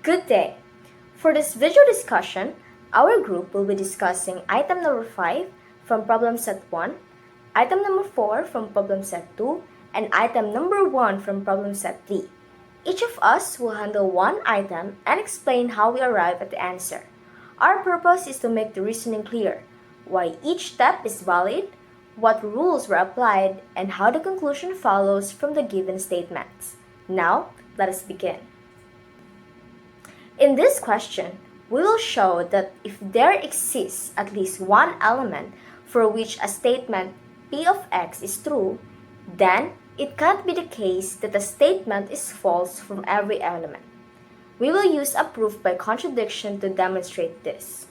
Good day! For this video discussion, our group will be discussing item number 5 from problem set 1, item number 4 from problem set 2, and item number 1 from problem set 3. Each of us will handle one item and explain how we arrive at the answer. Our purpose is to make the reasoning clear, why each step is valid, what rules were applied, and how the conclusion follows from the given statements. Now, let us begin. In this question, we will show that if there exists at least one element for which a statement P of x is true, then it can't be the case that a statement is false from every element. We will use a proof by contradiction to demonstrate this.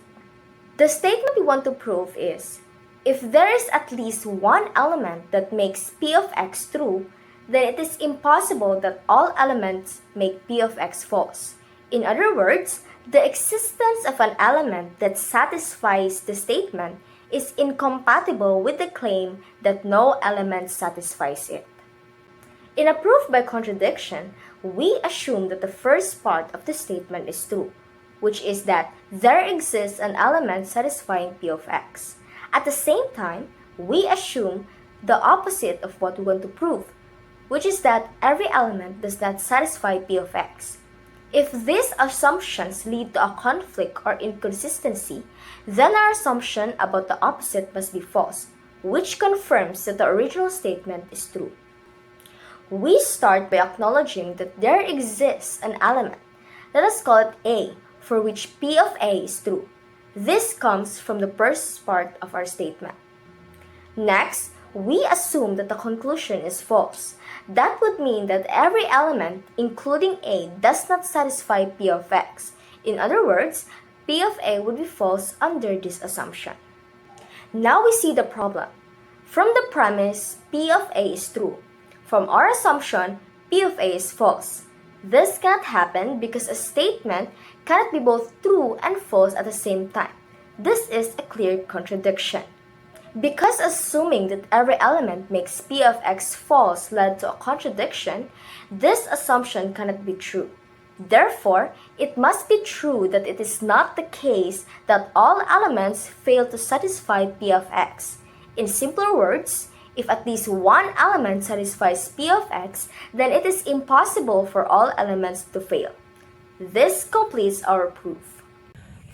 The statement we want to prove is, if there is at least one element that makes P of x true, then it is impossible that all elements make P of x false. In other words, the existence of an element that satisfies the statement is incompatible with the claim that no element satisfies it. In a proof by contradiction, we assume that the first part of the statement is true, which is that there exists an element satisfying P of x. At the same time, we assume the opposite of what we want to prove, which is that every element does not satisfy P of x. If these assumptions lead to a conflict or inconsistency, then our assumption about the opposite must be false, which confirms that the original statement is true. We start by acknowledging that there exists an element, let us call it A, for which P of A is true. This comes from the first part of our statement. Next, we assume that the conclusion is false. That would mean that every element, including A, does not satisfy P of x. In other words, P of A would be false under this assumption. Now we see the problem. From the premise, P of A is true. From our assumption, P of A is false. This cannot happen because a statement cannot be both true and false at the same time. This is a clear contradiction. Because assuming that every element makes P of x false led to a contradiction, this assumption cannot be true. Therefore, it must be true that it is not the case that all elements fail to satisfy P of x. In simpler words, if at least one element satisfies P of x, then it is impossible for all elements to fail. This completes our proof.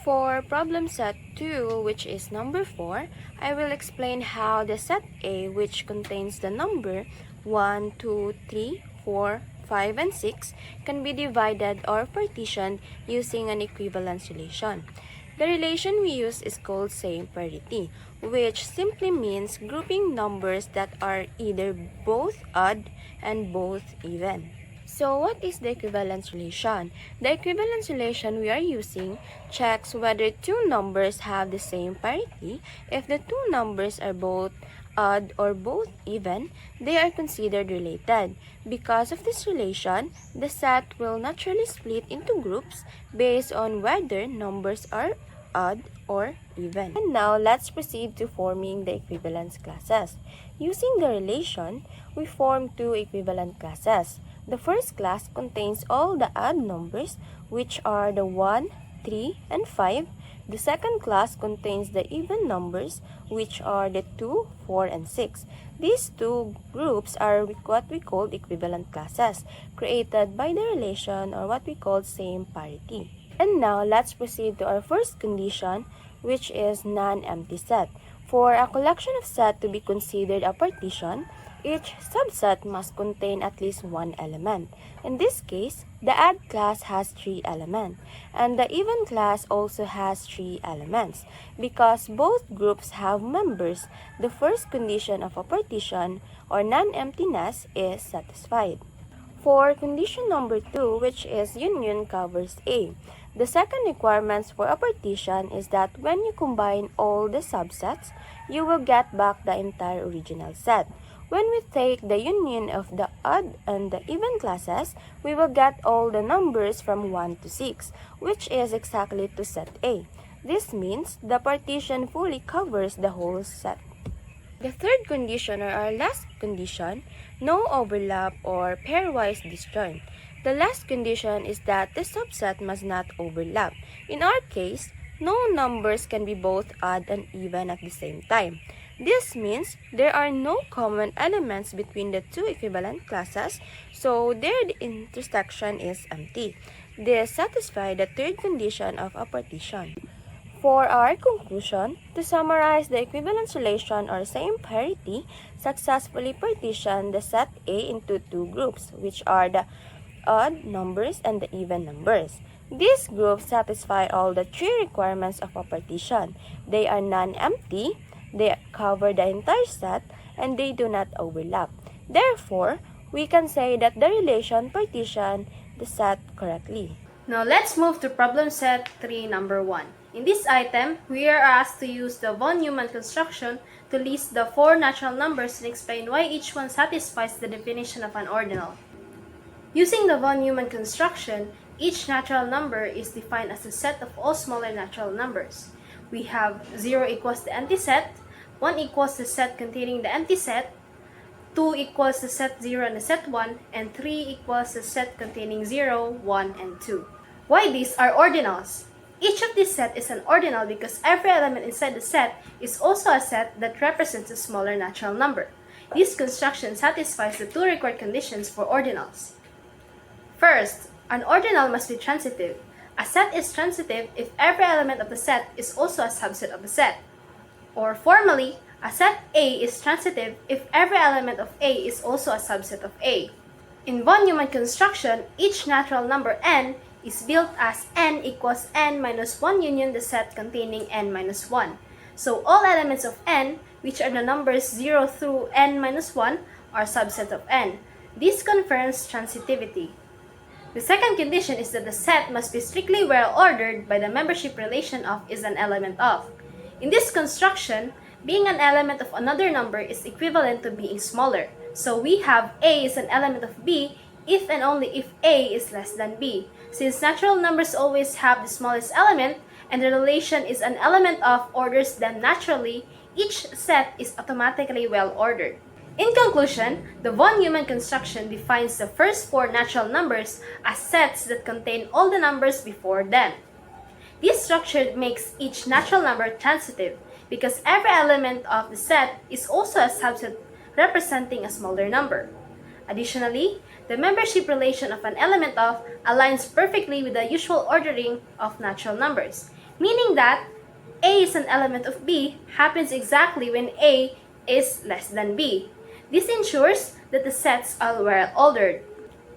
For problem set 2, which is number 4, I will explain how the set A, which contains the number 1, 2, 3, 4, 5, and 6, can be divided or partitioned using an equivalence relation. The relation we use is called same parity, which simply means grouping numbers that are either both odd and both even. So what is the equivalence relation? The equivalence relation we are using checks whether two numbers have the same parity. If the two numbers are both odd or both even, they are considered related. Because of this relation, the set will naturally split into groups based on whether numbers are odd or even. And now let's proceed to forming the equivalence classes. Using the relation, we form two equivalent classes. The first class contains all the odd numbers, which are the 1, 3, and 5. The second class contains the even numbers, which are the 2, 4, and 6. These two groups are what we call equivalent classes, created by the relation or what we call same parity. And now, let's proceed to our first condition, which is non-empty set. For a collection of set to be considered a partition, each subset must contain at least one element. In this case, the odd class has 3 elements, and the even class also has 3 elements. Because both groups have members, the first condition of a partition or non-emptiness is satisfied. For condition number 2, which is union covers A, the second requirement for a partition is that when you combine all the subsets, you will get back the entire original set. When we take the union of the odd and the even classes, we will get all the numbers from 1 to 6, which is exactly to set A. This means the partition fully covers the whole set. The third condition or our last condition, no overlap or pairwise disjoint. The last condition is that the subset must not overlap. In our case, no numbers can be both odd and even at the same time. This means there are no common elements between the two equivalent classes, so their intersection is empty. This satisfies the third condition of a partition. For our conclusion, to summarize the equivalence relation or same parity, successfully partition the set A into two groups, which are the odd numbers and the even numbers. These groups satisfy all the three requirements of a partition. They are non-empty, they cover the entire set, and they do not overlap. Therefore, we can say that the relation partition the set correctly. Now let's move to problem set 3 number 1. In this item, we are asked to use the von Neumann construction to list the four natural numbers and explain why each one satisfies the definition of an ordinal. Using the von Neumann construction, each natural number is defined as a set of all smaller natural numbers. We have 0 equals the empty set, 1 equals the set containing the empty set, 2 equals the set 0 and the set 1, and 3 equals the set containing 0, 1, and 2. Why these are ordinals? Each of these sets is an ordinal because every element inside the set is also a set that represents a smaller natural number. This construction satisfies the two required conditions for ordinals. First, an ordinal must be transitive. A set is transitive if every element of the set is also a subset of the set. Or formally, a set A is transitive if every element of A is also a subset of A. In von Neumann construction, each natural number n is built as n equals n minus 1 union the set containing n minus 1. So all elements of n, which are the numbers 0 through n minus 1, are subsets of n. This confirms transitivity. The second condition is that the set must be strictly well-ordered by the membership relation of is an element of. In this construction, being an element of another number is equivalent to being smaller. So we have A is an element of B if and only if A is less than B. Since natural numbers always have the smallest element and the relation is an element of orders them naturally, each set is automatically well-ordered. In conclusion, the von Neumann construction defines the first four natural numbers as sets that contain all the numbers before them. This structure makes each natural number transitive because every element of the set is also a subset representing a smaller number. Additionally, the membership relation of an element of aligns perfectly with the usual ordering of natural numbers, meaning that A is an element of B happens exactly when A is less than B. This ensures that the sets are well-ordered.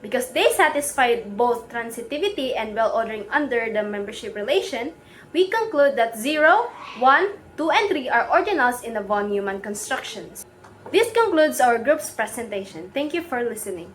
Because they satisfy both transitivity and well-ordering under the membership relation, we conclude that 0, 1, 2, and 3 are ordinals in the von Neumann constructions. This concludes our group's presentation. Thank you for listening.